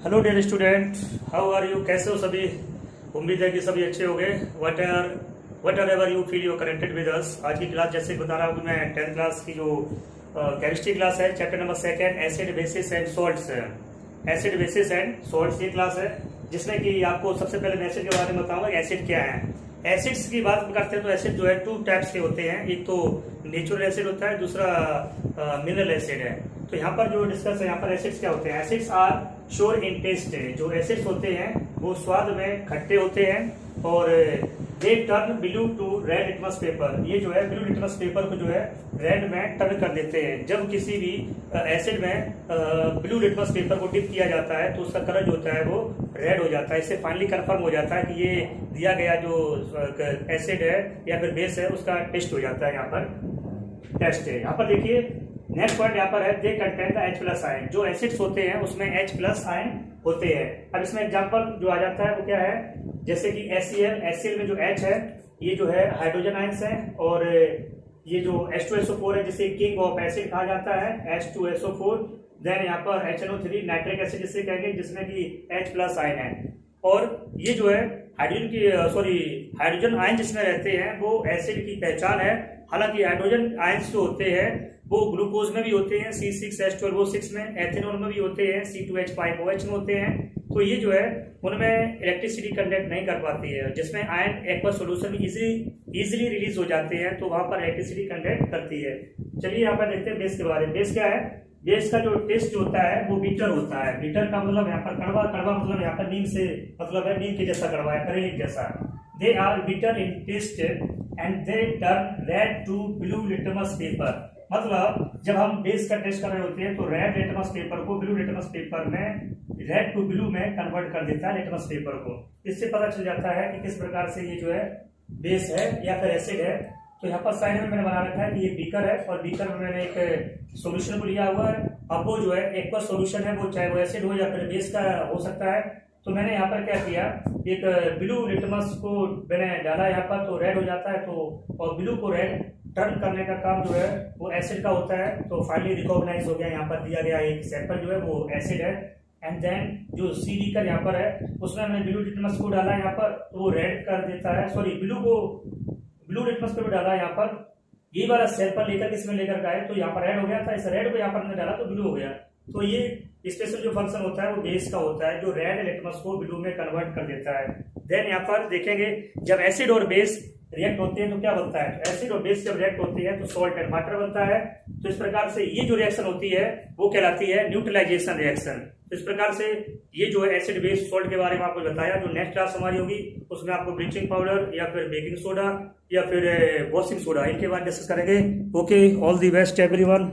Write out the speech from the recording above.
Hello dear student, how are you? कैसे हो सभी? उम्मीद है कि सभी अच्छे होंगे। What are ever you feel you connected with us. आज की क्लास जैसे बता रहा हूँ कि मैं 10th क्लास की जो केमिस्ट्री क्लास है, chapter number 2 acid basis and salts. Acid basis and salts ये क्लास है जिसमें कि आपको सबसे पहले मैं एसिड के बारे में बताऊंगा कि एसिड क्या है। एसिड्स की बात करते हैं तो एसिड जो है 2 टाइप्स के होते हैं। एक तो नेचुरल एसिड होता है, दूसरा मिनरल एसिड है। तो यहाँ पर जो डिस्कस है, यहाँ पर एसिड्स क्या होते हैं? Acids are sour in taste. जो एसिड्स होते हैं वो स्वाद में खट्टे होते हैं और they turn blue to red litmus paper. ये जो है ब्लू लिटमस पेपर को जो है रेड में टर्न कर देते हैं। जब किसी भी एसिड में ब्लू लिटमस पेपर को डिप किया जाता है तो उसका कलर जो होता है वो रेड हो जाता है। इससे फाइनली कंफर्म हो जाता है कि ये दिया गया जो एसिड है या फिर बेस है उसका टेस्ट हो जाता है। यहाँ पर टेस्ट है। यहाँ पर देखिए नेक्स्ट पॉइंट यहाँ पर है, they contain the H+ ion. जो एसिड्स होते हैं उसमें H+ आयन होते हैं। अब इसमें एग्जांपल जो आ जाता है वो क्या है, जैसे कि HCl में जो H है ये जो है हाइड्रोजन आयंस है, और ये जो H2SO4 है जिसे किंग ऑफ एसिड कहा जाता है, H2SO4। देन यहाँ पर HNO3 नाइट्रिक एसिड जिसे कहेंगे, जिसमें कि H+ आयन है। और ये जो है हाइड्रोजन आयन जिसमें रहते हैं वो एसिड की पहचान है। हालांकि हाइड्रोजन आयंस जो होते हैं वो ग्लूकोज में भी होते हैं, C6H12O6 में, एथेनॉल में भी होते हैं, C2H5OH में होते हैं। तो ये जो है उनमें इलेक्ट्रिसिटी कंडक्ट नहीं कर पाती है, जिसमें आयन एक्वस सॉल्यूशन में इजीली रिलीज हो जाते हैं, तो वहां पर इलेक्ट्रिसिटी कंडक्ट करती है। चलिए यहाँ पर देखते हैं बेस के बारे में। बेस क्या है? बेस का जो टेस्ट जो होता है वो बीटर होता है। बीटर का मतलब यहाँ पर कड़वा, कड़वा मतलब यहाँ पर नीम से मतलब है, नीम के जैसा कड़वा है, करेलिक जैसा। They are bitter in taste and they turn red to blue litmus paper. मतलब जब हम बेस का टेस्ट कर रहे होते हैं तो रेड लिटमस पेपर को ब्लू लिटमस पेपर में, रेड टू ब्लू में कन्वर्ट कर देता है लिटमस पेपर को। इससे पता चल जाता है कि किस प्रकार से ये जो है बेस है या फिर एसिड है। तो यहाँ पर साइड में मैंने बना रखा है कि ये बीकर है और बीकर में मैंने एक सोल्यूशन को लिया हुआ है। अब वो जो है एक्वस सोल्यूशन है, वो चाहे वो एसिड हो या फिर बेस का हो सकता है। तो मैंने यहाँ पर क्या किया, एक ब्लू लिटमस को मैंने डाला यहाँ पर, तो रेड हो जाता है। तो और ब्लू को रेड टर्न करने का काम जो है वो एसिड का होता है। तो फाइनली रिकॉग्नाइज हो गया, यहाँ पर दिया गया एक सैंपल जो है वो एसिड है। एंड देन जो सी बीकर यहाँ पर है उसमें मैंने ब्लू लिटमस को डाला यहाँ पर, तो वो रेड कर देता है। ब्लू लिटमस पेपर डाला यहाँ पर, ये वाला सैंपल लेकर इसमें लेकर का है, तो यहाँ पर रेड हो गया था। इस रेड को यहाँ पर हमने डाला तो ब्लू हो गया। तो ये स्पेशल जो फंक्शन होता है वो बेस का होता है, जो रेड लिटमस को ब्लू में कन्वर्ट कर देता है। देन यहाँ पर देखेंगे जब एसिड और बेस रिएक्ट होते हैं तो क्या बनता है। एसिड और बेस जब रिएक्ट होती है तो सॉल्ट एंड वाटर बनता है। तो इस प्रकार से ये जो रिएक्शन होती है वो कहलाती है न्यूट्रलाइजेशन रिएक्शन। तो इस प्रकार से ये जो है एसिड बेस सॉल्ट के बारे में आपको बताया। जो नेक्स्ट क्लास हमारी होगी उसमें आपको ब्लीचिंग पाउडर या फिर बेकिंग सोडा या फिर वॉशिंग सोडा, इनके बारे में डिस्कस करेंगे। Okay, all the best everyone.